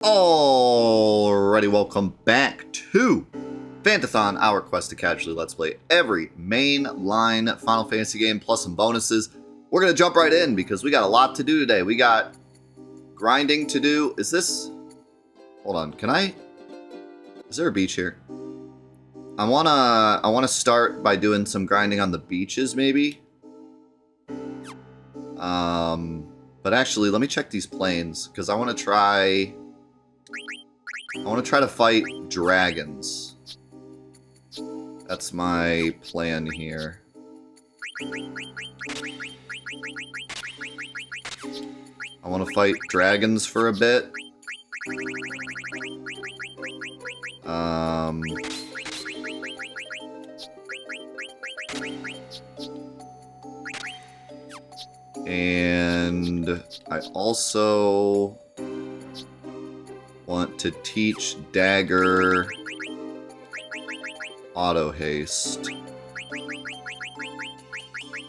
Alrighty, welcome back to Fantathon, our quest to casually let's play every mainline Final Fantasy game plus some bonuses. We're going to jump right in because we got a lot to do today. We got grinding to do. Is this... Hold on, can I... Is there a beach here? I wanna start by doing some grinding on the beaches, maybe? But actually, let me check these plains, because I want to try to fight dragons. That's my plan here. I want to fight dragons for a bit. And I also want to teach Dagger auto haste,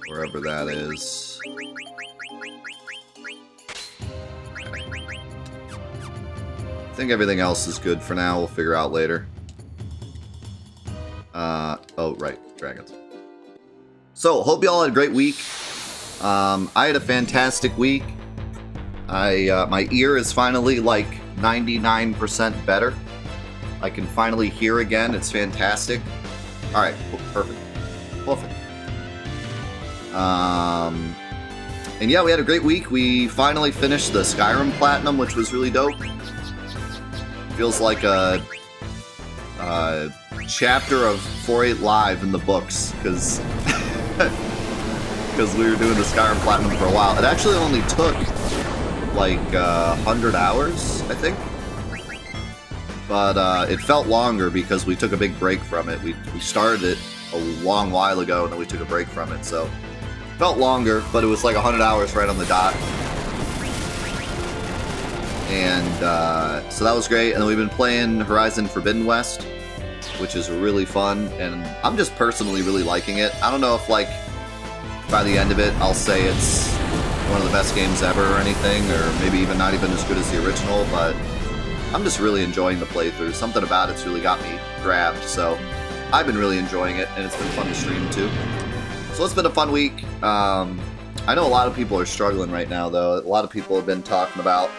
wherever that is. Okay. I think everything else is good for now. We'll figure out later. Oh, right, dragons. So, hope y'all had a great week. I had a fantastic week. My ear is finally like 99% better. I can finally hear again. It's fantastic. All right, perfect. And yeah, we had a great week. We finally finished the Skyrim Platinum, which was really dope. Feels like a chapter of 4.8 Live in the books, because we were doing the Skyrim Platinum for a while. It actually only took like 100 hours, I think. But it felt longer because we took a big break from it. We started it a long while ago, and then we took a break from it. So it felt longer, but it was like 100 hours right on the dot. And so that was great. And then we've been playing Horizon Forbidden West, which is really fun. And I'm just personally really liking it. I don't know if like by the end of it, I'll say it's one of the best games ever or anything, or maybe even not even as good as the original, but I'm just really enjoying the playthrough. Something about it's really got me grabbed, so I've been really enjoying it, and it's been fun to stream too. So it's been a fun week. I know a lot of people are struggling right now, though. A lot of people have been talking about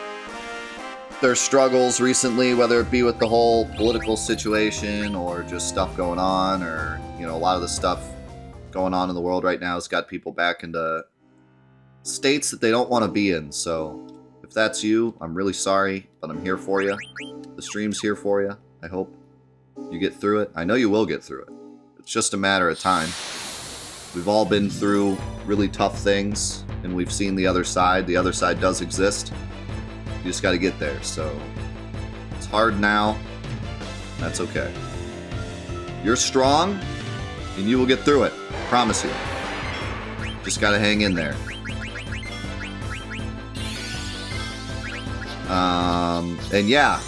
their struggles recently, whether it be with the whole political situation or just stuff going on, or, you know, a lot of the stuff going on in the world right now has got people back into states that they don't want to be in. So if that's you, I'm really sorry, but I'm here for you. The stream's here for you. I hope you get through it. I know you will get through it. It's just a matter of time. We've all been through really tough things, and we've seen the other side. The other side does exist. You just got to get there. So it's hard now. That's okay. You're strong, and you will get through it. Promise you. Just gotta hang in there. And yeah,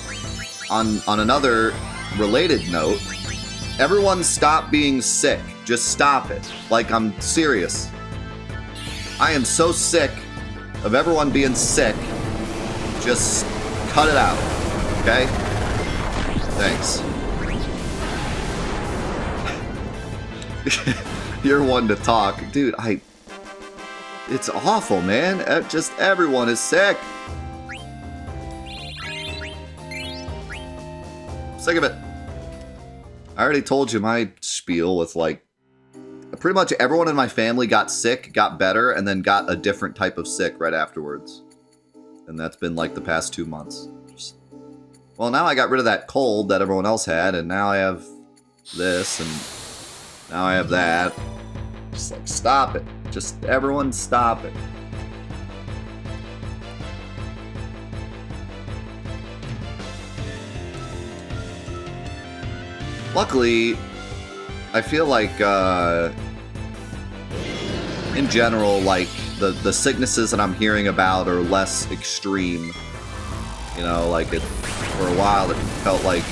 on another related note, everyone stop being sick. Just stop it. Like, I'm serious. I am so sick of everyone being sick. Just cut it out. Okay? Thanks. You're one to talk. Dude, it's awful, man. Just everyone is sick. Sick of it. I already told you my spiel with, like, pretty much everyone in my family got sick, got better, and then got a different type of sick right afterwards. And that's been, like, the past 2 months. Well, now I got rid of that cold that everyone else had, and now I have this, and now I have that. Just like, stop it. Just everyone stop it. Luckily, I feel like, in general, like, the sicknesses that I'm hearing about are less extreme. You know, like, for a while it felt like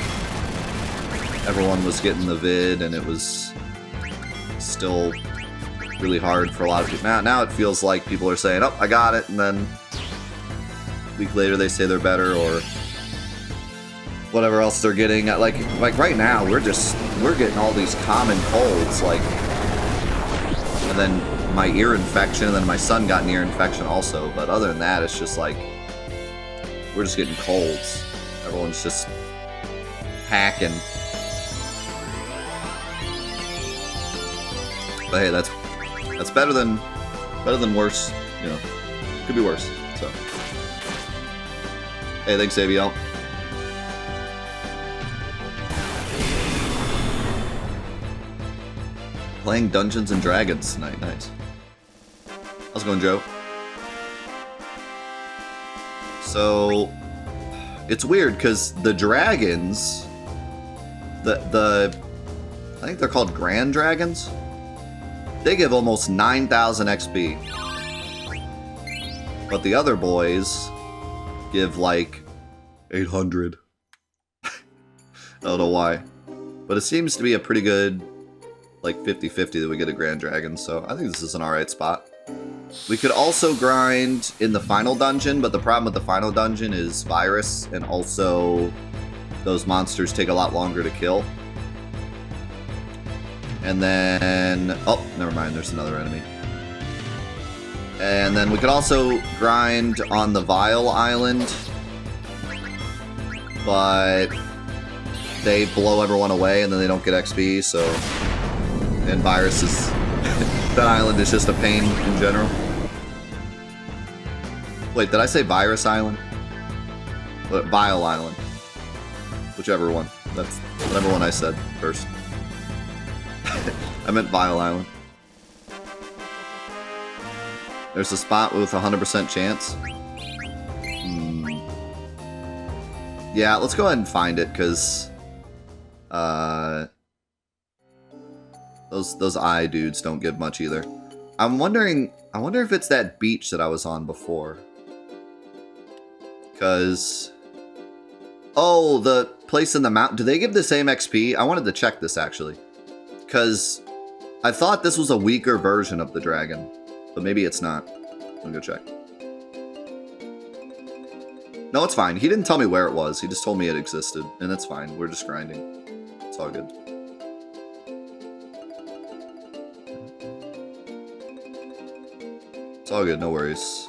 everyone was getting the vid, and it was still really hard for a lot of people. Now it feels like people are saying, oh, I got it, and then a week later they say they're better, or whatever else they're getting. Like right now, we're getting all these common colds, like, and then my ear infection, and then my son got an ear infection also. But other than that, it's just like we're just getting colds. Everyone's just hacking. But hey, that's better than worse. You know, could be worse. So, hey, thanks, ABL. Playing Dungeons and Dragons tonight. Nice. How's it going, Joe? So, it's weird because the dragons, I think they're called Grand Dragons. They give almost 9,000 XP. But the other boys give like 800. I don't know why. But it seems to be a pretty good, like 50-50 that we get a Grand Dragon, so I think this is an alright spot. We could also grind in the final dungeon, but the problem with the final dungeon is virus, and also those monsters take a lot longer to kill. And then... oh, never mind, there's another enemy. And then we could also grind on the Vile Island, but they blow everyone away and then they don't get XP, so... and virus is... that island is just a pain in general. Wait, did I say Virus Island? Vile Island. Whichever one. That's whatever one I said first. I meant Vile Island. There's a spot with 100% chance. Yeah, let's go ahead and find it, because... Those eye dudes don't give much either. I wonder if it's that beach that I was on before. Because... oh, the place in the mountain. Do they give the same XP? I wanted to check this, actually. Because I thought this was a weaker version of the dragon. But maybe it's not. Let me go check. No, it's fine. He didn't tell me where it was. He just told me it existed. And that's fine. We're just grinding. It's all good. It's all good. No worries.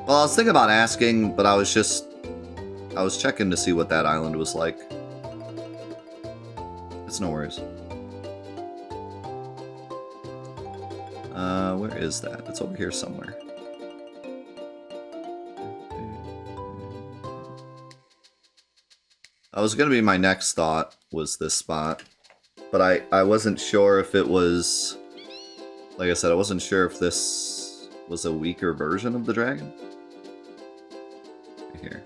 Well, I was thinking about asking, but I was checking to see what that island was like. It's no worries. Where is that? It's over here somewhere. That was going to be my next thought, was this spot. But I wasn't sure if it was... like I said, I wasn't sure if this was a weaker version of the dragon. Here.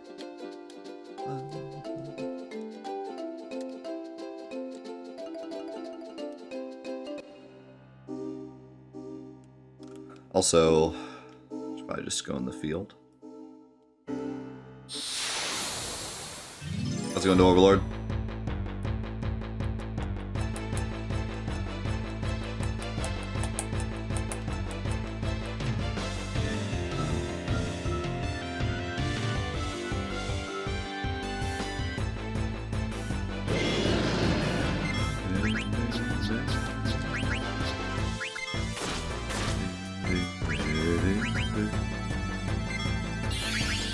Also, should probably just go in the field. Let's go into Overlord.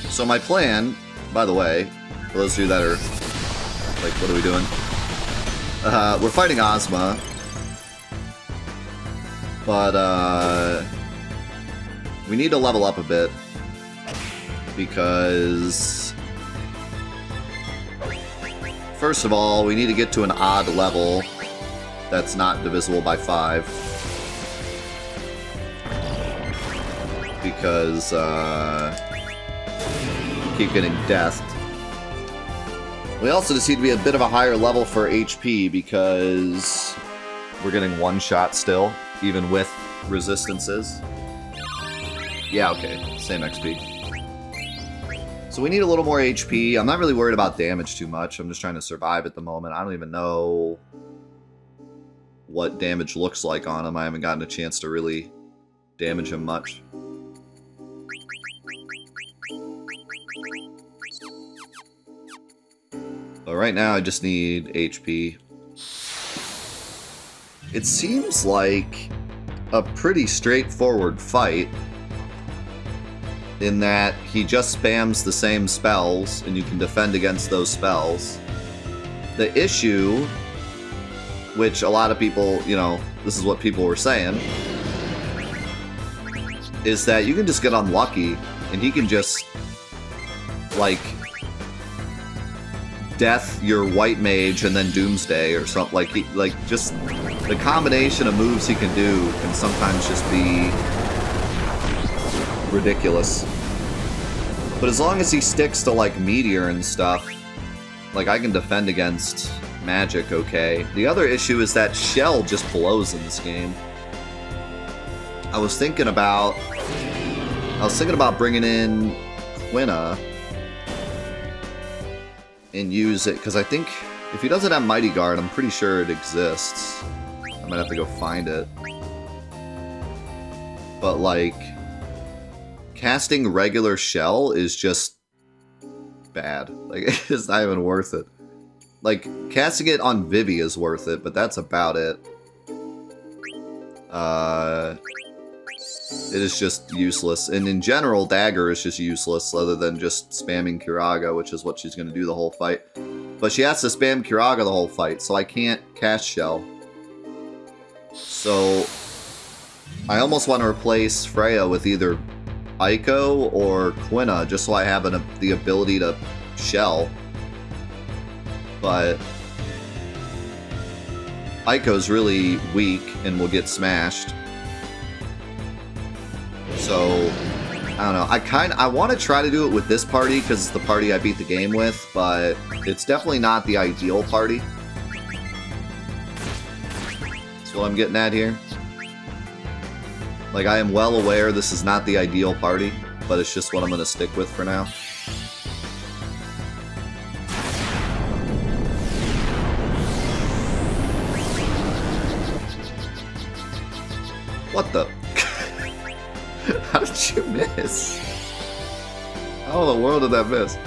So my plan, by the way, for those of you that are like, what are we doing? We're fighting Ozma, but we need to level up a bit because first of all, we need to get to an odd level that's not divisible by 5 because keep getting deathed. We also just need to be a bit of a higher level for HP because we're getting one shot still, even with resistances. Yeah, okay, same XP. So we need a little more HP. I'm not really worried about damage too much. I'm just trying to survive at the moment. I don't even know what damage looks like on him. I haven't gotten a chance to really damage him much. But right now I just need HP. It seems like a pretty straightforward fight in that he just spams the same spells and you can defend against those spells. The issue, which a lot of people, you know, this is what people were saying, is that you can just get unlucky and he can just, like, death your white mage and then doomsday or something. Like just the combination of moves he can do can sometimes just be ridiculous. But as long as he sticks to like meteor and stuff, like I can defend against magic okay. The other issue is that shell just blows in this game. I was thinking about bringing in Quina and use it, because I think if he doesn't have Mighty Guard, I'm pretty sure it exists. I might have to go find it. But like, casting regular shell is just bad. Like, it's not even worth it. Like, casting it on Vivi is worth it, but that's about it. It is just useless. And in general, Dagger is just useless, other than just spamming Curaga, which is what she's going to do the whole fight. But she has to spam Curaga the whole fight, so I can't cast Shell. So I almost want to replace Freya with either Aiko or Quina, just so I have the ability to Shell. But Aiko's really weak and will get smashed. So, I don't know. I want to try to do it with this party because it's the party I beat the game with, but it's definitely not the ideal party. That's what I'm getting at here. Like, I am well aware this is not the ideal party, but it's just what I'm going to stick with for now. What the? How did you miss? How in the world did that miss?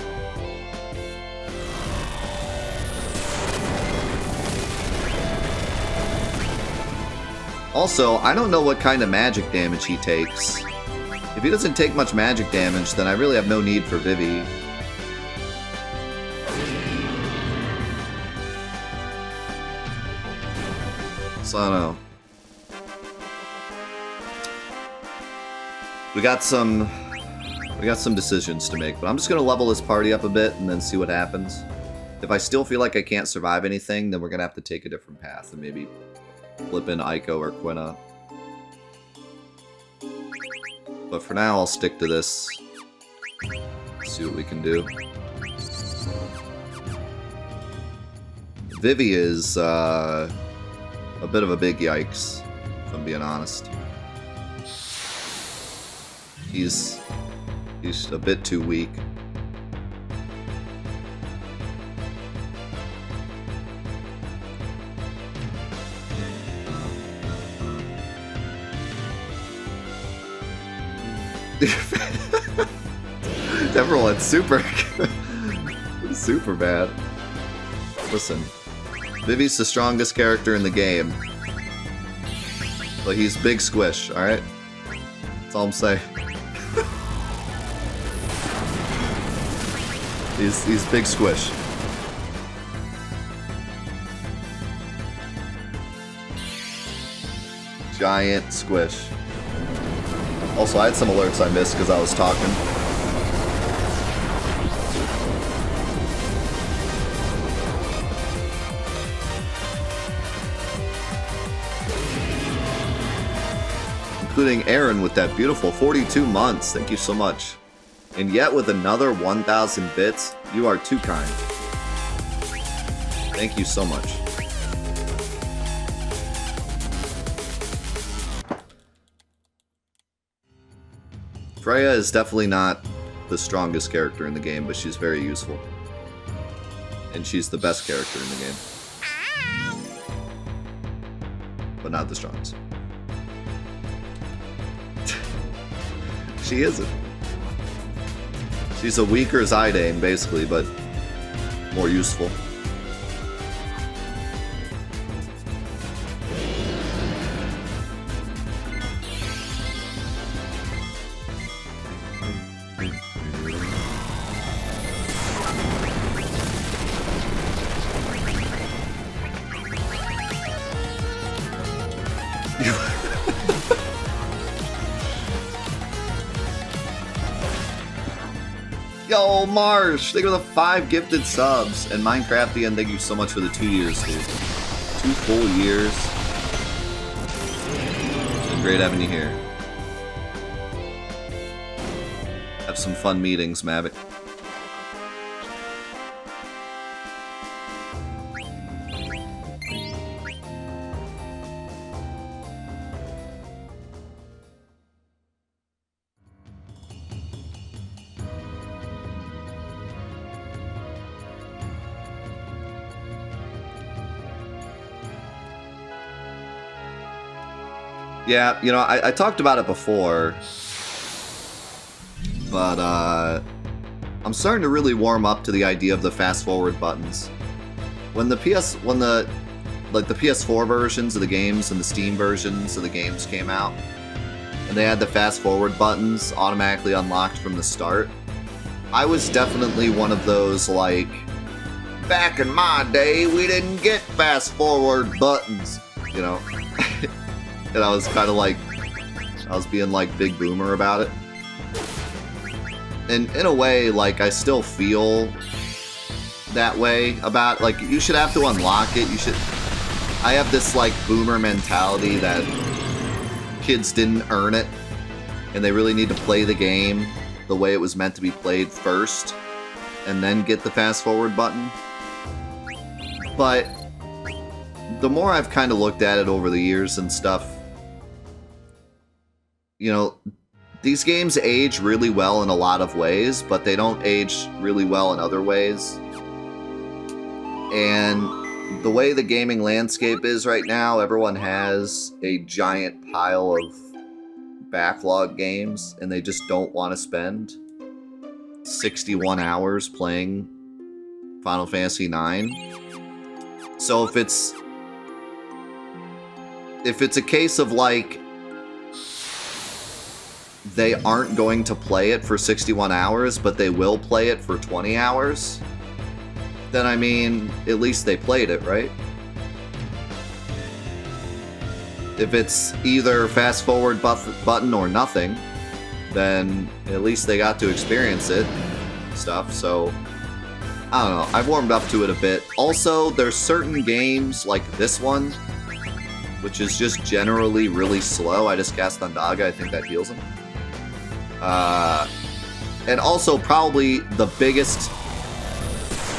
Also, I don't know what kind of magic damage he takes. If he doesn't take much magic damage, then I really have no need for Vivi. So I don't know. We got some decisions to make, but I'm just gonna level this party up a bit and then see what happens. If I still feel like I can't survive anything, then we're gonna have to take a different path and maybe flip in Aiko or Quina. But for now, I'll stick to this. See what we can do. Vivi is a bit of a big yikes, if I'm being honest. He's a bit too weak. Everyone's super bad. Listen, Vivi's the strongest character in the game, but he's big squish, alright? That's all I'm saying. He's big squish. Giant squish. Also, I had some alerts I missed because I was talking. Including Aaron with that beautiful 42 months. Thank you so much. And yet with another 1,000 bits, you are too kind. Thank you so much. Freya is definitely not the strongest character in the game, but she's very useful. And she's the best character in the game. But not the strongest. She isn't. She's a weaker Zidane, basically, but more useful. Yo, Marsh, thank you for the 5 gifted subs. And Minecraftian, thank you so much for the 2 years, dude. 2 full years. It's been great having you here. Have some fun meetings, Mavic. Yeah, you know, I talked about it before, but I'm starting to really warm up to the idea of the fast forward buttons. When the PS4 versions of the games and the Steam versions of the games came out, and they had the fast forward buttons automatically unlocked from the start, I was definitely one of those, like, back in my day, we didn't get fast forward buttons, you know? And I was kind of like, I was being like big boomer about it. And in a way, like, I still feel that way about, like, you should have to unlock it. You should. I have this, like, boomer mentality that kids didn't earn it, and they really need to play the game the way it was meant to be played first, and then get the fast forward button. But the more I've kind of looked at it over the years and stuff, you know, these games age really well in a lot of ways, but they don't age really well in other ways. And the way the gaming landscape is right now, everyone has a giant pile of backlog games, and they just don't want to spend 61 hours playing Final Fantasy IX. So if it's a case of, like, they aren't going to play it for 61 hours, but they will play it for 20 hours, then, I mean, at least they played it, right? If it's either fast forward button or nothing, then at least they got to experience it, stuff, so I don't know, I've warmed up to it a bit. Also, there's certain games, like this one, which is just generally really slow. I just cast Thundaga, I think that heals him. And also, probably the biggest,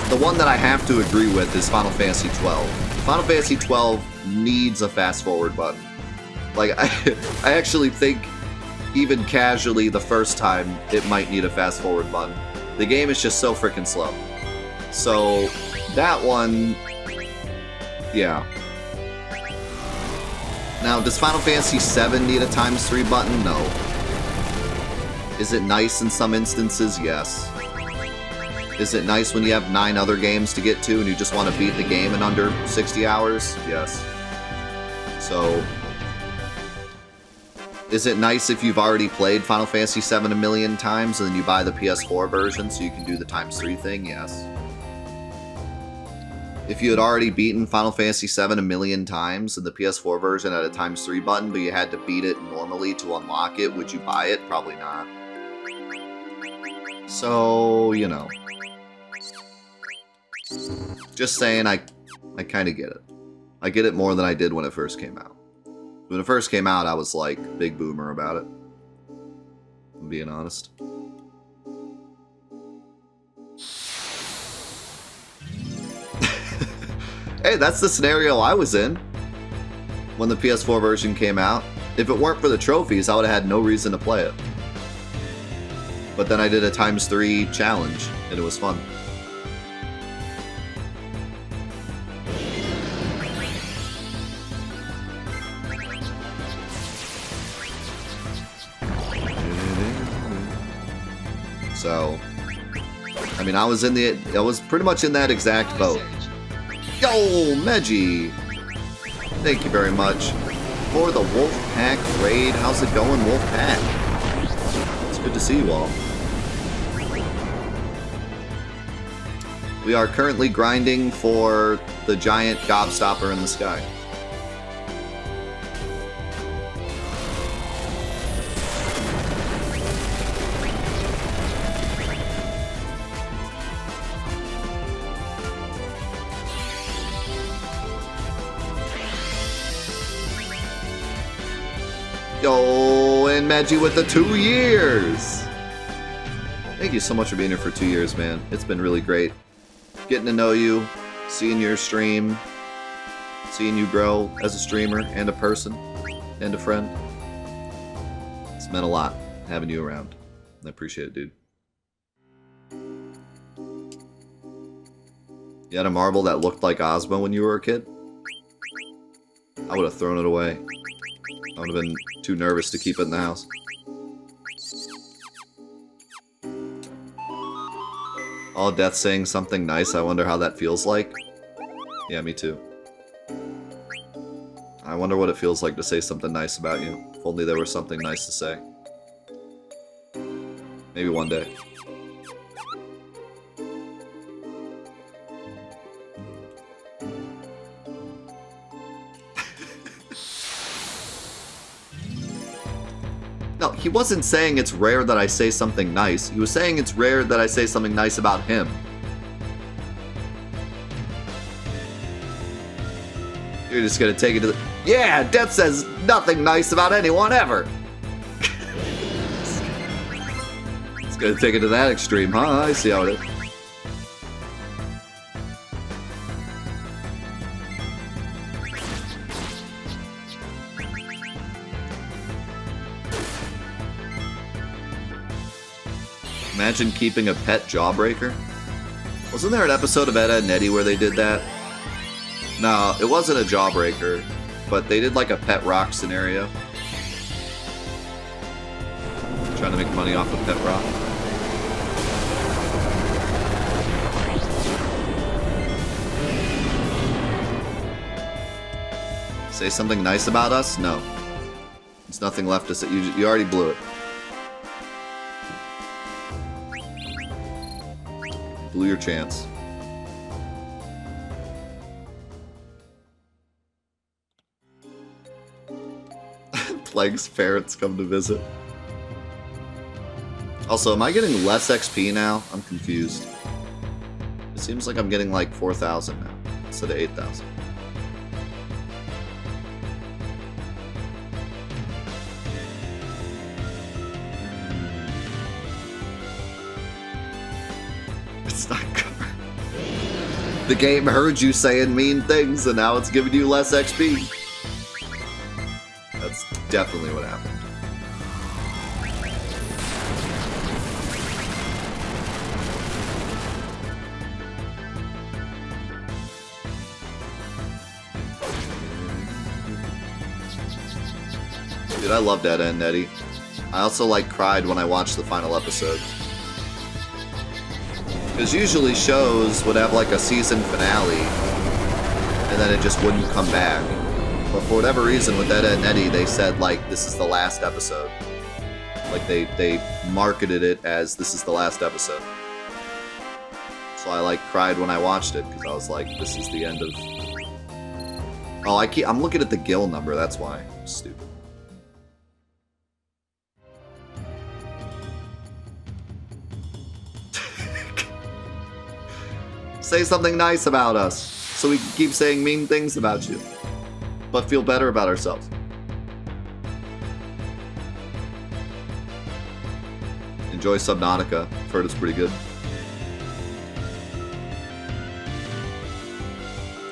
the one that I have to agree with is Final Fantasy XII. Final Fantasy XII needs a fast forward button. Like, I actually think, even casually the first time, it might need a fast forward button. The game is just so freaking slow. So, that one, yeah. Now, does Final Fantasy VII need a ×3 button? No. Is it nice in some instances? Yes. Is it nice when you have 9 other games to get to and you just want to beat the game in under 60 hours? Yes. So, is it nice if you've already played Final Fantasy VII a million times and then you buy the PS4 version so you can do the ×3 thing? Yes. If you had already beaten Final Fantasy VII a million times and the PS4 version had a ×3 button, but you had to beat it normally to unlock it, would you buy it? Probably not. So, you know. Just saying, I kind of get it. I get it more than I did when it first came out. When it first came out, I was like, big boomer about it. I'm being honest. Hey, that's the scenario I was in when the PS4 version came out. If it weren't for the trophies, I would have had no reason to play it. But then I did a ×3 challenge, and it was fun. So, I mean, I was pretty much in that exact boat. Yo, Meji! Thank you very much for the Wolfpack raid. How's it going, Wolfpack? It's good to see you all. We are currently grinding for the giant gobstopper in the sky. Oh, and Maggie with the 2 years. Thank you so much for being here for 2 years, man. It's been really great. Getting to know you, seeing your stream, seeing you grow as a streamer and a person and a friend. It's meant a lot having you around. I appreciate it, dude. You had a marble that looked like Ozma when you were a kid? I would have thrown it away. I would have been too nervous to keep it in the house. All death saying something nice. I wonder how that feels like. Yeah, me too. I wonder what it feels like to say something nice about you. If only there was something nice to say. Maybe one day. No, he wasn't saying it's rare that I say something nice. He was saying it's rare that I say something nice about him. You're just gonna take it to the... Yeah, Death says nothing nice about anyone ever. It's gonna take it to that extreme, huh? I see how it is. Imagine keeping a pet jawbreaker. Wasn't there an episode of Ed, Edd n Eddy where they did that? No, it wasn't a jawbreaker, but they did like a pet rock scenario. Trying to make money off of pet rock. Say something nice about us? No. There's nothing left to say. You already blew it. Blew your chance. Plague's parents come to visit. Also, am I getting less XP now? I'm confused. It seems like I'm getting like 4,000 now instead of 8,000. It's not covered. The game heard you saying mean things and now it's giving you less XP. That's definitely what happened. Dude, I loved Ed, Edd n Eddy. I also cried when I watched the final episode. Because usually shows would have a season finale, and then it just wouldn't come back. But for whatever reason, with Ed, Edd n Eddy, they said this is the last episode. They marketed it as this is the last episode. So I cried when I watched it because I was like, this is the end of. Oh, I'm looking at the Gil number. That's why. I'm stupid. Say something nice about us, so we can keep saying mean things about you, but feel better about ourselves. Enjoy Subnautica. I've heard it's pretty good.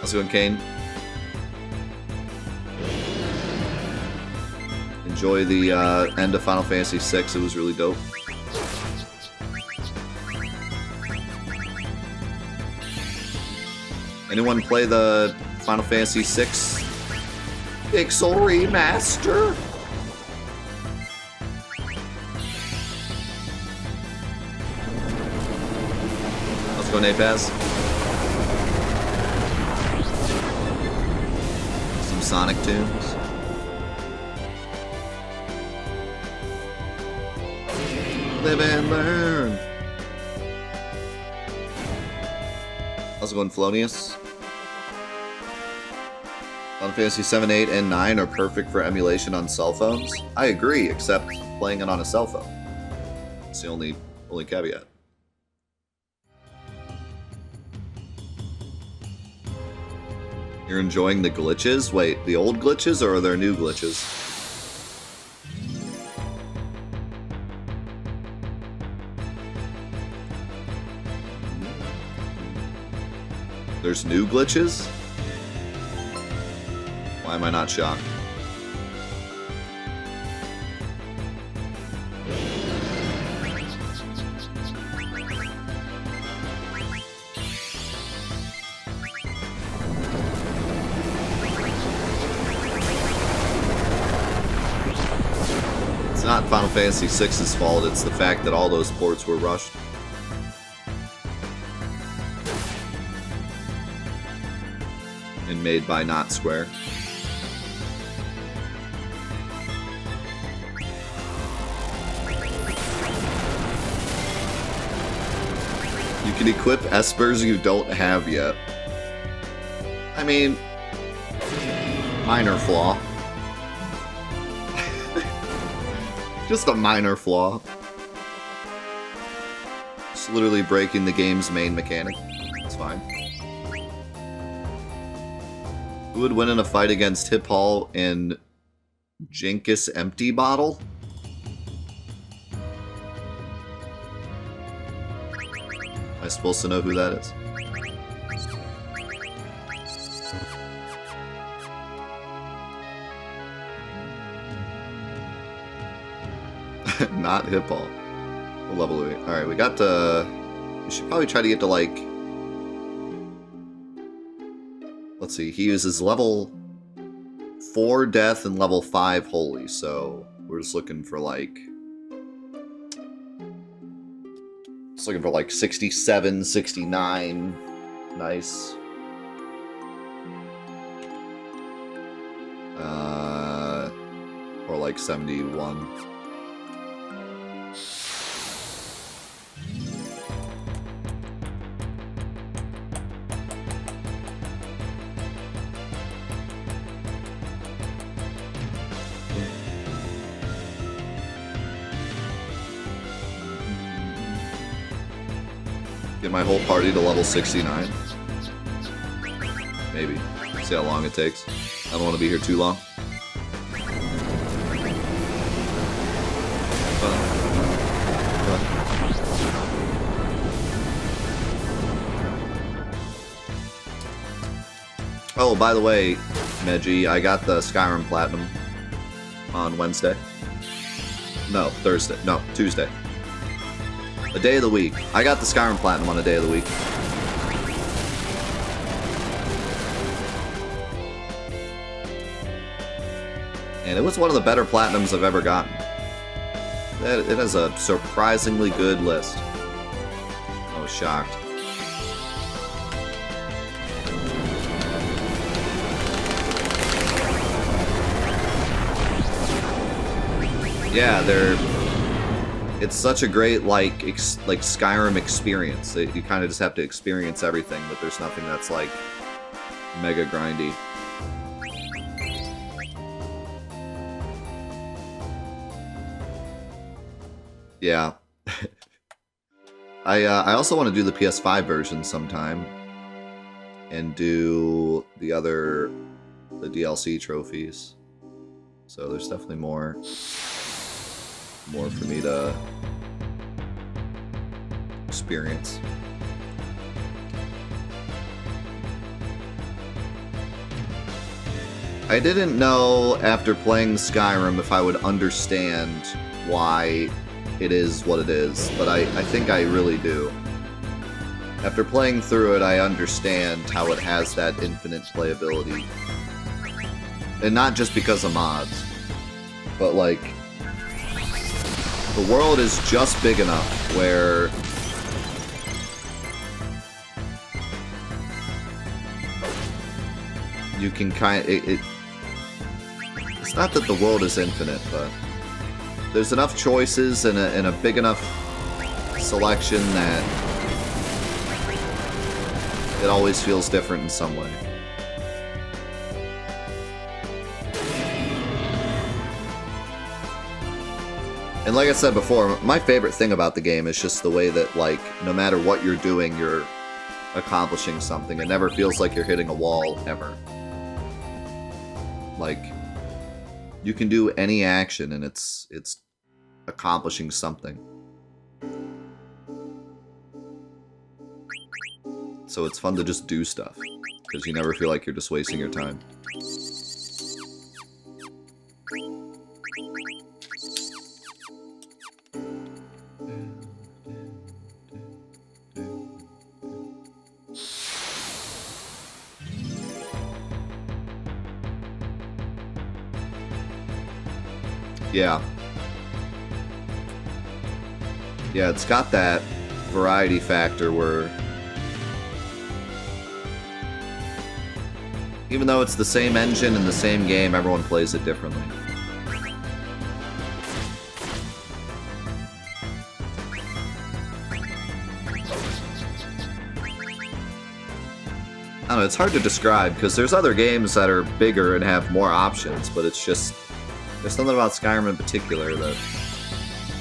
How's it going, Kane? Enjoy the end of Final Fantasy VI. It was really dope. Anyone play the Final Fantasy VI Pixel Remaster? Let's go, Napaz. Some Sonic tunes. Live and learn. How's it going, Felonius? Final Fantasy 7, 8, and 9 are perfect for emulation on cell phones. I agree, except playing it on a cell phone. It's the only caveat. You're enjoying the glitches? Wait, the old glitches or are there new glitches? There's new glitches? Why am I not shocked? It's not Final Fantasy VI's fault, it's the fact that all those ports were rushed. And made by not Square. You can equip espers you don't have yet. I mean, minor flaw. Just a minor flaw. Just literally breaking the game's main mechanic. It's fine. Who would win in a fight against Hip Hall and Jinkus Empty Bottle? Am I supposed to know who that is? Not Hip Hall. What level are we? Alright, we got to... We should probably try to get to, like... Let's see, he uses level 4 Death and level 5 Holy, so we're just looking for, like... Just looking for, like, 67, 69. Nice. Or, like, 71. Get my whole party to level 69. Maybe. See how long it takes. I don't want to be here too long. Oh, by the way, Meji, I got the Skyrim Platinum on Wednesday. No, Thursday. No, Tuesday. A day of the week. I got the Skyrim Platinum on a day of the week. And it was one of the better Platinums I've ever gotten. It has a surprisingly good list. I was shocked. Yeah, it's such a great, like Skyrim experience. You kind of just have to experience everything, but there's nothing that's, like, mega grindy. Yeah. I also want to do the PS5 version sometime. And do the DLC trophies. So there's definitely more for me to experience. I didn't know after playing Skyrim if I would understand why it is what it is, but I think I really do. After playing through it, I understand how it has that infinite playability. And not just because of mods, but like, the world is just big enough where you can it's not that the world is infinite, but there's enough choices and a big enough selection that it always feels different in some way. And like I said before, my favorite thing about the game is just the way that, like, no matter what you're doing, you're accomplishing something. It never feels like you're hitting a wall, ever. Like, you can do any action and it's accomplishing something. So it's fun to just do stuff, because you never feel like you're just wasting your time. Yeah. Yeah, it's got that variety factor where even though it's the same engine and the same game, everyone plays it differently. I don't know, it's hard to describe because there's other games that are bigger and have more options, but it's just there's something about Skyrim in particular that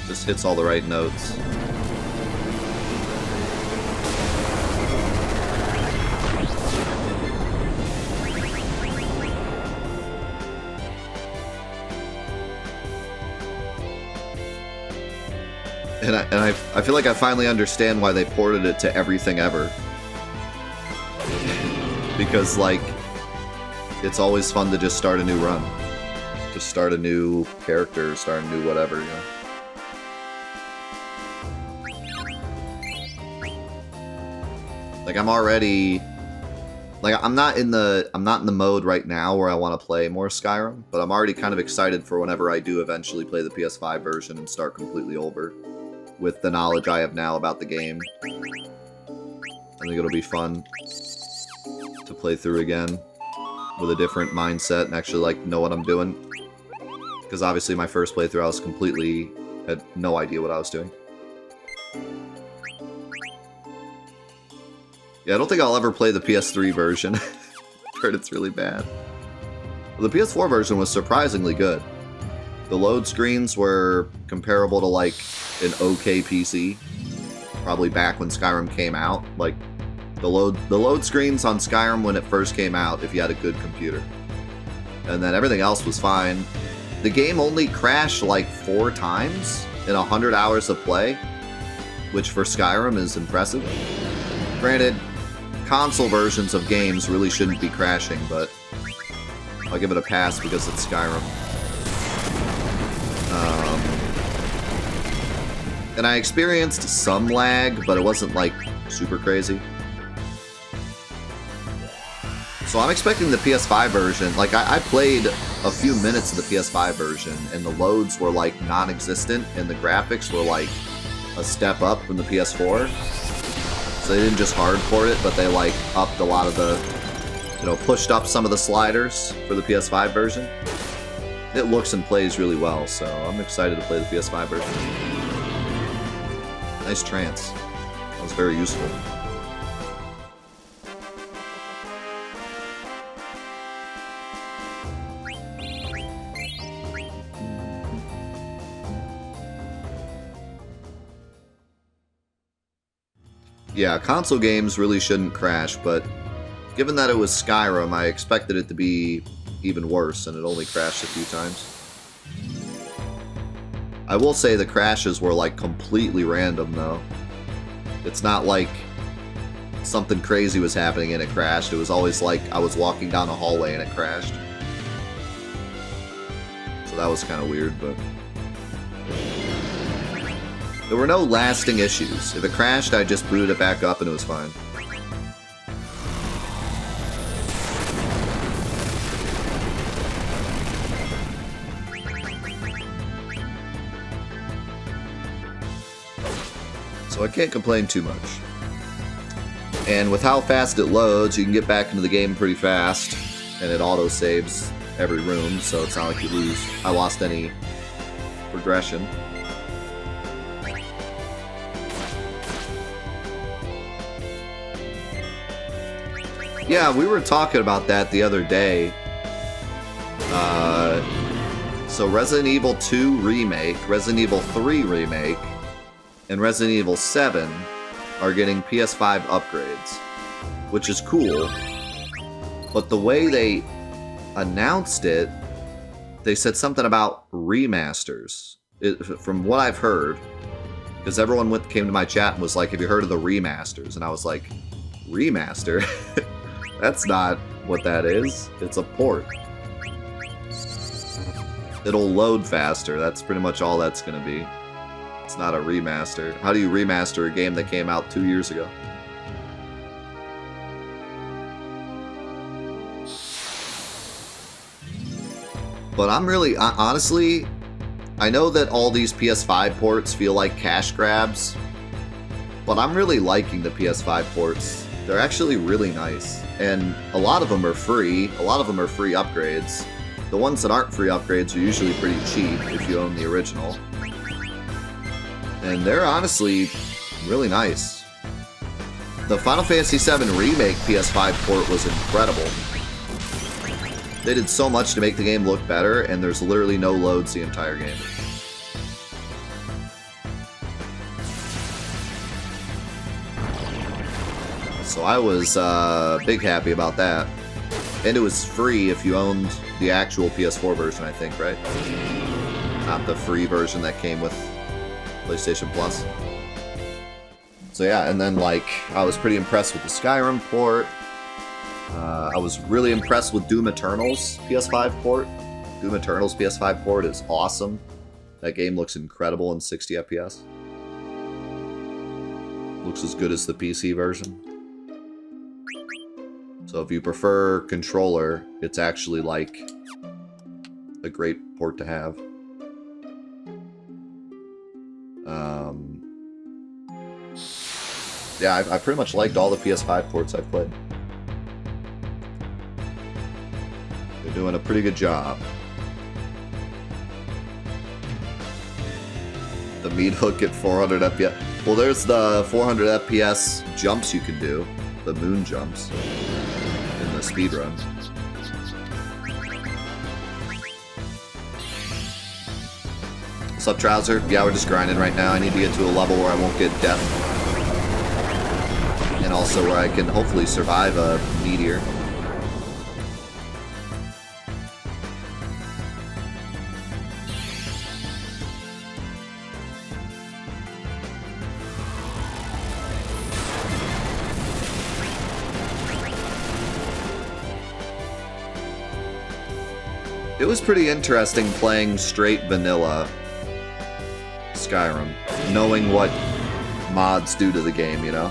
just hits all the right notes. And I feel like I finally understand why they ported it to everything ever. Because, like, it's always fun to just start a new run. Just start a new character, start a new whatever, you know? Like, I'm already... Like, I'm not in the mode right now where I want to play more Skyrim, but I'm already kind of excited for whenever I do eventually play the PS5 version and start completely over. With the knowledge I have now about the game. I think it'll be fun to play through again with a different mindset and actually, like, know what I'm doing. Because obviously my first playthrough I was had no idea what I was doing. Yeah, I don't think I'll ever play the PS3 version. I've heard it's really bad. Well, the PS4 version was surprisingly good. The load screens were comparable to, like, an okay PC. Probably back when Skyrim came out. Like, the load screens on Skyrim when it first came out, if you had a good computer. And then everything else was fine. The game only crashed, like, 4 times in 100 hours of play. Which, for Skyrim, is impressive. Granted, console versions of games really shouldn't be crashing, but I'll give it a pass because it's Skyrim. And I experienced some lag, but it wasn't, like, super crazy. So I'm expecting the PS5 version. Like, I played a few minutes of the PS5 version, and the loads were, like, non-existent, and the graphics were, like, a step up from the PS4. So they didn't just hardcore it, but they, like, upped a lot of the, you know, pushed up some of the sliders for the PS5 version. It looks and plays really well, so I'm excited to play the PS5 version. Nice trance. That was very useful. Yeah, console games really shouldn't crash, but given that it was Skyrim, I expected it to be even worse, and it only crashed a few times. I will say the crashes were, like, completely random, though. It's not like something crazy was happening and it crashed. It was always like I was walking down a hallway and it crashed. So that was kind of weird, but... There were no lasting issues. If it crashed, I just booted it back up and it was fine. So I can't complain too much. And with how fast it loads, you can get back into the game pretty fast, and it auto-saves every room, so it's not like you lose. I lost any progression. Yeah, we were talking about that the other day. So Resident Evil 2 Remake, Resident Evil 3 Remake, and Resident Evil 7 are getting PS5 upgrades, which is cool. But the way they announced it, they said something about remasters. From what I've heard, because everyone came to my chat and was like, have you heard of the remasters? And I was like, Remaster? That's not what that is. It's a port. It'll load faster. That's pretty much all that's gonna be. It's not a remaster. How do you remaster a game that came out 2 years ago? But I'm really, honestly, I know that all these PS5 ports feel like cash grabs, but I'm really liking the PS5 ports. They're actually really nice, and a lot of them are free. A lot of them are free upgrades. The ones that aren't free upgrades are usually pretty cheap if you own the original. And they're honestly really nice. The Final Fantasy VII Remake PS5 port was incredible. They did so much to make the game look better, and there's literally no loads the entire game. So I was big happy about that. And it was free if you owned the actual PS4 version, I think, right? Not the free version that came with PlayStation Plus. So yeah, and then like, I was pretty impressed with the Skyrim port. I was really impressed with Doom Eternal's PS5 port. Doom Eternal's PS5 port is awesome. That game looks incredible in 60 FPS. Looks as good as the PC version. So if you prefer controller, it's actually like a great port to have. Yeah, I pretty much liked all the PS5 ports I've played. They're doing a pretty good job. The meat hook at 400 FPS. Well, there's the 400 FPS jumps you can do. The moon jumps in the speedrun. What's up, Trouser? Yeah, we're just grinding right now. I need to get to a level where I won't get death. And also where I can hopefully survive a meteor. It was pretty interesting playing straight vanilla Skyrim, knowing what mods do to the game, you know?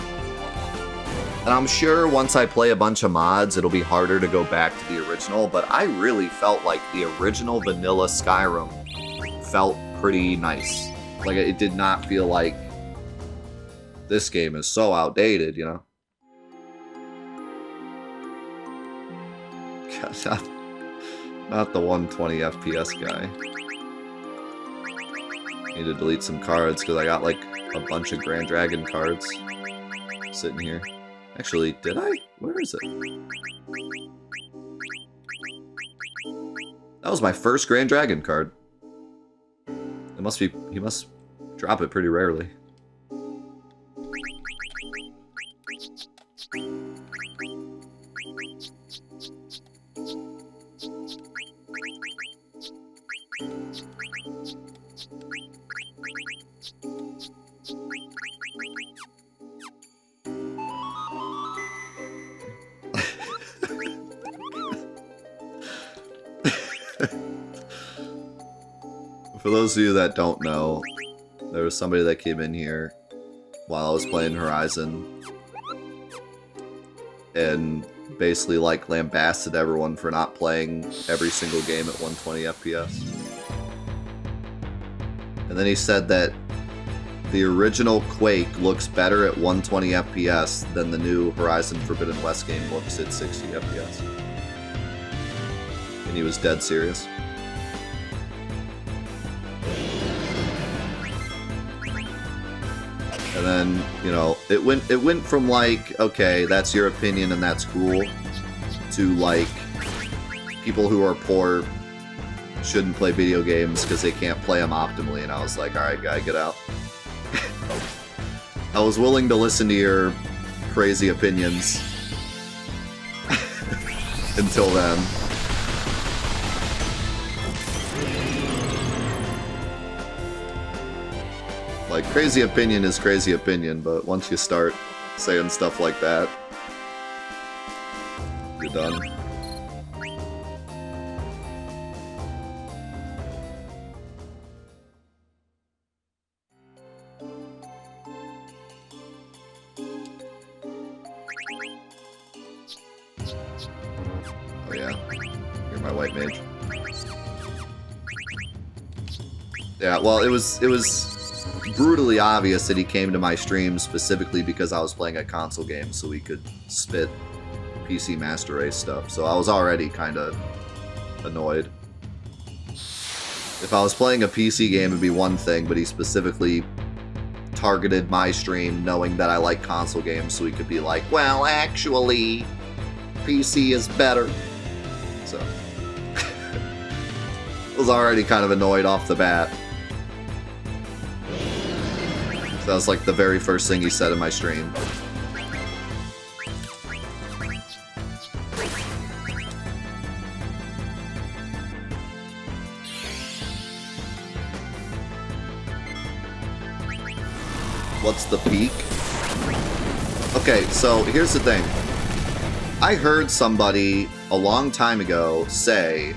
And I'm sure once I play a bunch of mods, it'll be harder to go back to the original, but I really felt like the original vanilla Skyrim felt pretty nice. Like, it did not feel like this game is so outdated, you know? God, not the 120 FPS guy. Need to delete some cards because I got like a bunch of Grand Dragon cards sitting here. Actually, did I? Where is it? That was my first Grand Dragon card. It must be, he must drop it pretty rarely. For those of you that don't know, there was somebody that came in here while I was playing Horizon and basically like lambasted everyone for not playing every single game at 120 FPS. And then he said that the original Quake looks better at 120 FPS than the new Horizon Forbidden West game looks at 60 FPS. And he was dead serious. And then, you know, it went from like, okay, that's your opinion and that's cool, to like, people who are poor shouldn't play video games because they can't play them optimally. And I was like, alright guy, get out. I was willing to listen to your crazy opinions until then. Like, crazy opinion is crazy opinion, but once you start saying stuff like that, You're done. Oh yeah, you're my white mage. Yeah, well, it was brutally obvious that he came to my stream specifically because I was playing a console game, so we could spit PC Master Race stuff. So I was already kind of annoyed. If I was playing a PC game, it'd be one thing, but he specifically targeted my stream knowing that I like console games, so he could be like, well, actually, PC is better. So I was already kind of annoyed off the bat. So that was like the very first thing he said in my stream. What's the peak? Okay, so here's the thing. I heard somebody a long time ago say,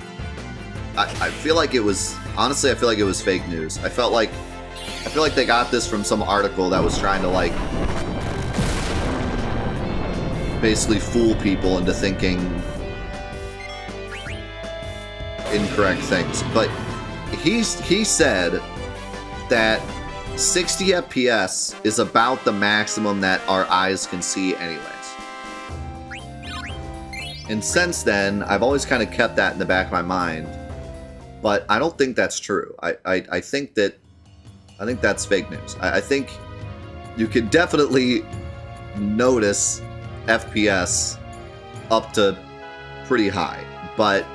I feel like it was, honestly, I feel like it was fake news. I feel like they got this from some article that was trying to, like, basically fool people into thinking incorrect things. But he said that 60 FPS is about the maximum that our eyes can see anyways. And since then, I've always kind of kept that in the back of my mind. But I don't think that's true. I think that's fake news. I think you can definitely notice FPS up to pretty high. But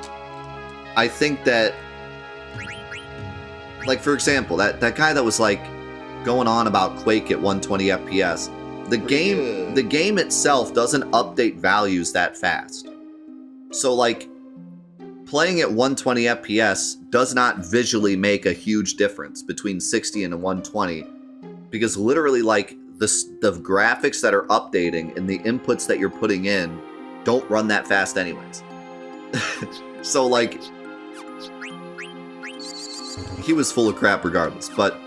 I think that, like, for example, that guy that was, like, going on about Quake at 120 FPS, the game itself doesn't update values that fast. So, like, playing at 120 FPS does not visually make a huge difference between 60 and 120, because literally, like, the graphics that are updating and the inputs that you're putting in don't run that fast anyways. So, like, he was full of crap regardless. But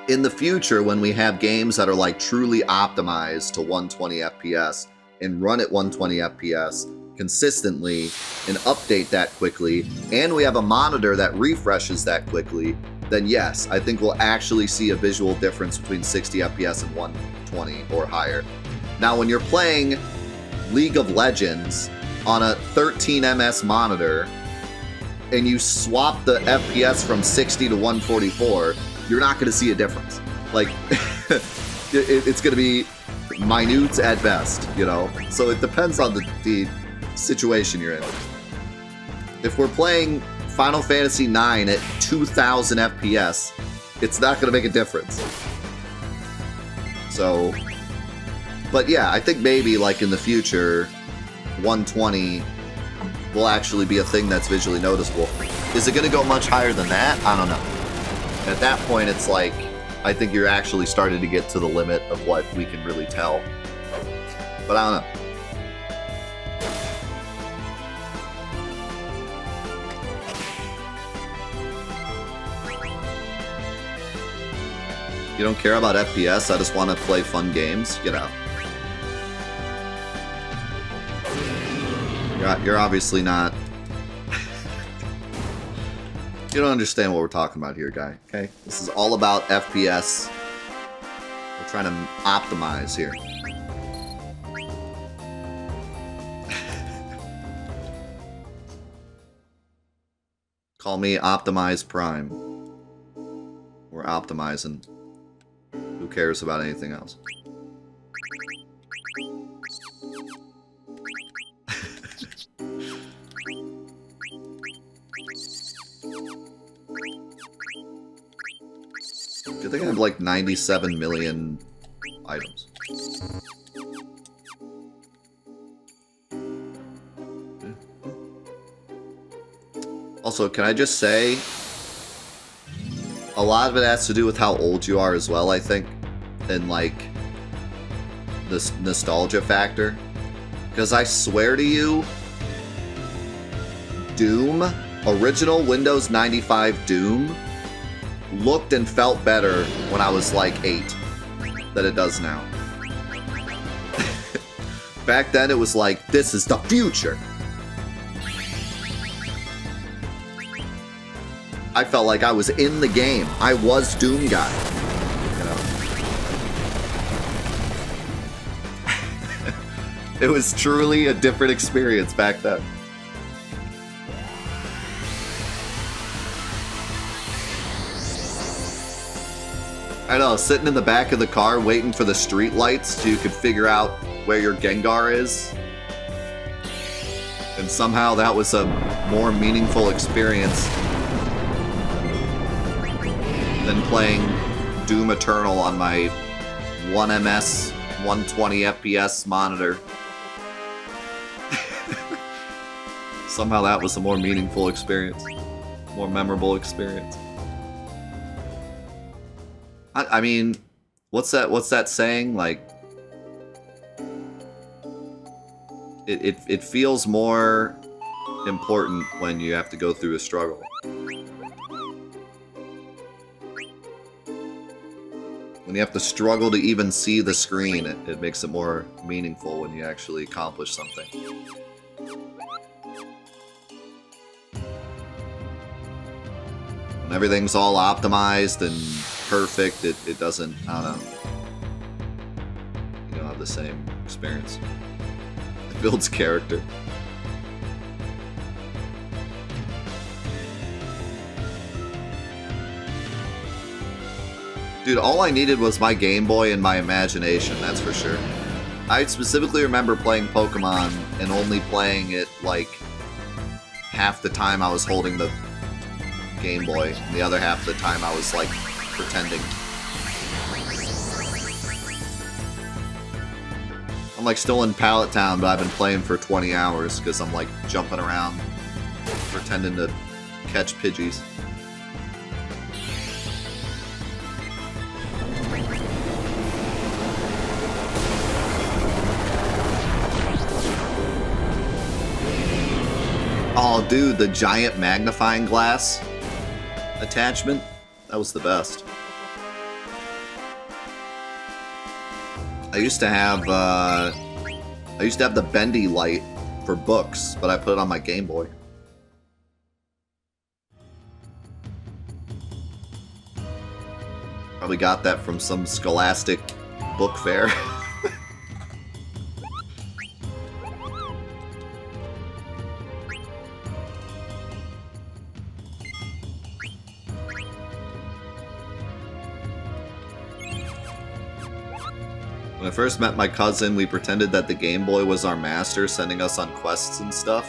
in the future, when we have games that are, like, truly optimized to 120 FPS and run at 120 FPS consistently and update that quickly, and we have a monitor that refreshes that quickly, then yes, I think we'll actually see a visual difference between 60 FPS and 120 or higher. Now, when you're playing League of Legends on a 13 ms monitor and you swap the FPS from 60 to 144, you're not going to see a difference. Like, it's going to be minute at best, you know? So it depends on the situation you're in. If we're playing Final Fantasy IX at 2000 FPS, it's not going to make a difference. So, but yeah, I think maybe, like, in the future, 120 will actually be a thing that's visually noticeable. Is it going to go much higher than that? I don't know. At that point, it's like, I think you're actually starting to get to the limit of what we can really tell. But I don't know. You don't care about FPS? I just want to play fun games? Get out. You're obviously not... You don't understand what we're talking about here, guy. Okay? This is all about FPS. We're trying to optimize here. Call me Optimize Prime. We're optimizing. Who cares about anything else? I think I have like 97 million items. Also, can I just say, a lot of it has to do with how old you are as well, I think, and like this nostalgia factor. Because I swear to you, Doom, original Windows 95 Doom, looked and felt better when I was like 8 than it does now. Back then it was like, this is the future. I felt like I was in the game. I was Doom guy. You know? It was truly a different experience back then. I know, sitting in the back of the car waiting for the street lights so you could figure out where your Gengar is. And somehow that was a more meaningful experience than playing Doom Eternal on my 1MS 120 FPS monitor. Somehow that was a more meaningful experience. More memorable experience. I mean, what's that saying? Like, it feels more important when you have to go through a struggle. When you have to struggle to even see the screen, it makes it more meaningful when you actually accomplish something. When everything's all optimized and perfect, it doesn't, I don't know. You don't have the same experience. It builds character. Dude, all I needed was my Game Boy and my imagination, that's for sure. I specifically remember playing Pokemon and only playing it like half the time I was holding the Game Boy, and the other half of the time I was like pretending. I'm like still in Pallet Town, but I've been playing for 20 hours because I'm like jumping around pretending to catch Pidgeys. Oh, dude, the giant magnifying glass attachment, that was the best. I used to have the bendy light for books, but I put it on my Game Boy. Probably got that from some Scholastic book fair. When I first met my cousin, we pretended that the Game Boy was our master, sending us on quests and stuff.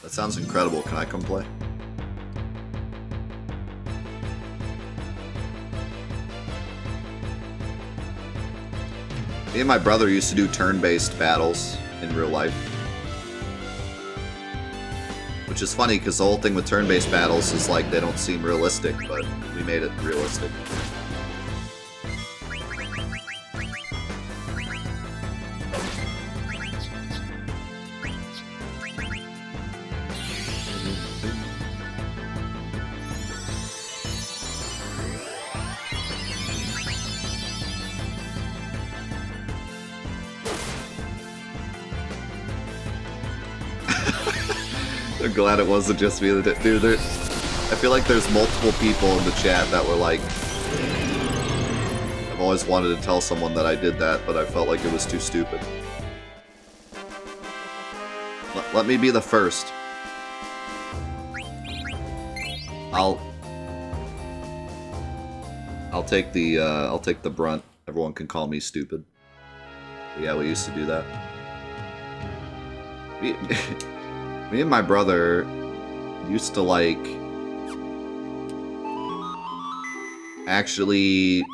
That sounds incredible. Can I come play? Me and my brother used to do turn-based battles in real life. Which is funny, because the whole thing with turn-based battles is like they don't seem realistic, but we made it realistic. I'm glad it wasn't just me that dude. I feel like there's multiple people in the chat that were like, I've always wanted to tell someone that I did that, but I felt like it was too stupid. Let me be the first. I'll take the brunt. Everyone can call me stupid. But yeah, we used to do that. Me and my brother used to like actually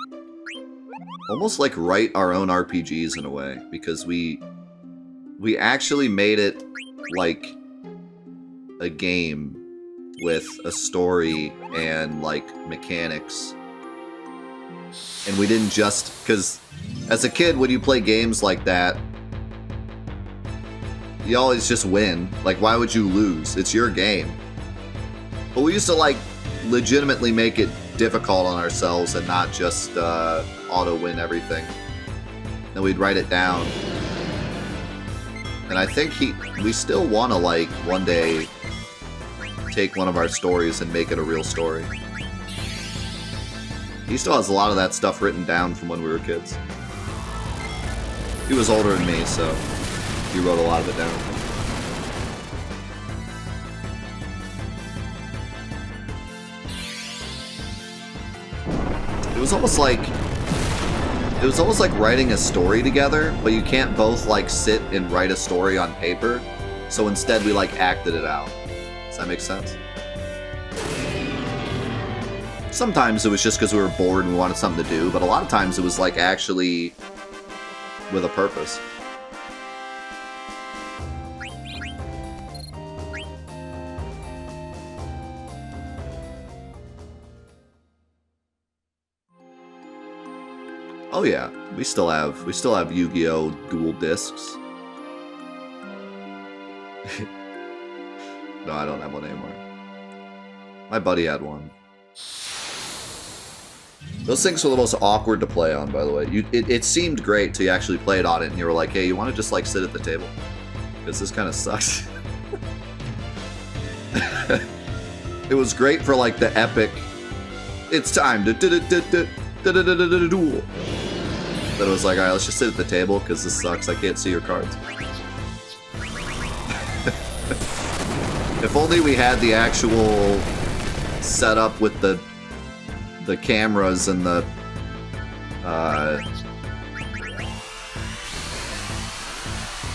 almost like write our own RPGs in a way, because we actually made it like a game with a story and like mechanics. And we didn't just, because as a kid when you play games like that, you always just win. Like, why would you lose? It's your game. But we used to, like, legitimately make it difficult on ourselves and not just auto-win everything. Then we'd write it down. And I think we still want to, like, one day take one of our stories and make it a real story. He still has a lot of that stuff written down from when we were kids. He was older than me, so he wrote a lot of it down. It was almost like writing a story together, but you can't both like sit and write a story on paper. So instead we like acted it out. Does that make sense? Sometimes it was just because we were bored and we wanted something to do, but a lot of times it was like actually with a purpose. Oh yeah, we still have Yu-Gi-Oh! Dual discs. No, I don't have one anymore. My buddy had one. Those things were the most awkward to play on, by the way. It seemed great till you actually played on it, and you were like, hey, you want to just, like, sit at the table? Because this kind of sucks. It was great for, like, the epic, it's time to duel. But it was like, alright, let's just sit at the table, because this sucks, I can't see your cards. If only we had the actual setup with the cameras and the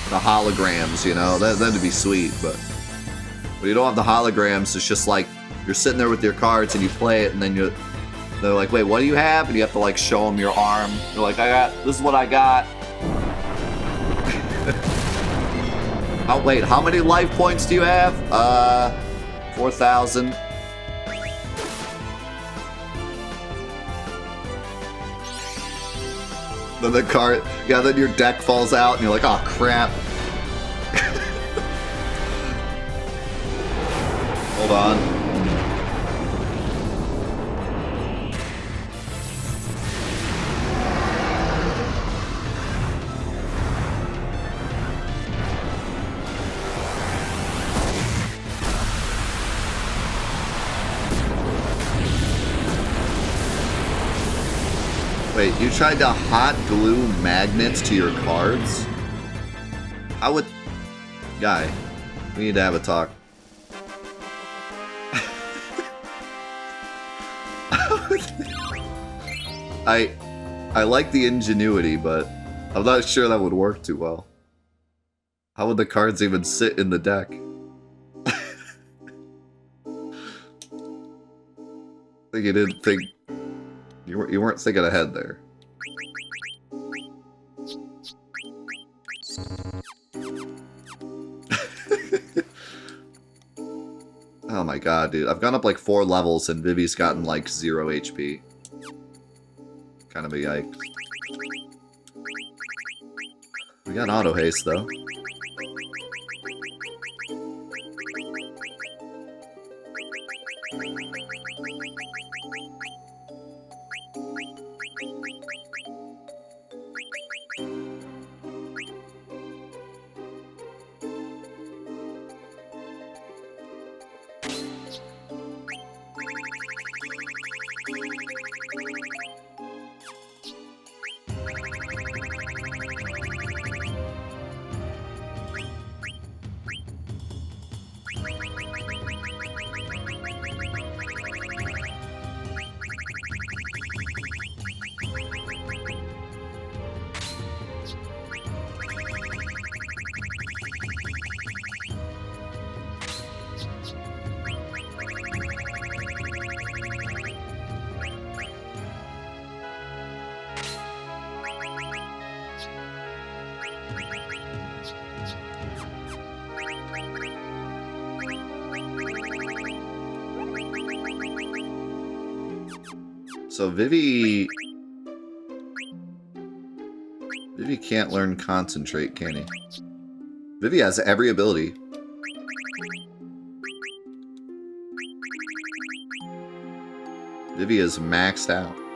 holograms, you know, that'd be sweet. But when you don't have the holograms, it's just like you're sitting there with your cards and you play it, and then they're like, wait, what do you have? And you have to like show them your arm. You're like, this is what I got. Oh wait, how many life points do you have? 4,000. Then the card, yeah, then your deck falls out and you're like, oh crap. Hold on. Wait, you tried to hot glue magnets to your cards? How would... Guy, we need to have a talk. I like the ingenuity, but I'm not sure that would work too well. How would the cards even sit in the deck? I think you didn't think... You weren't thinking ahead there. Oh my god, dude. I've gone up like 4 levels and Vivi's gotten like 0 HP. Kind of a yikes. We got auto haste though. So Vivi can't learn concentrate, can he? Vivi has every ability. Vivi is maxed out.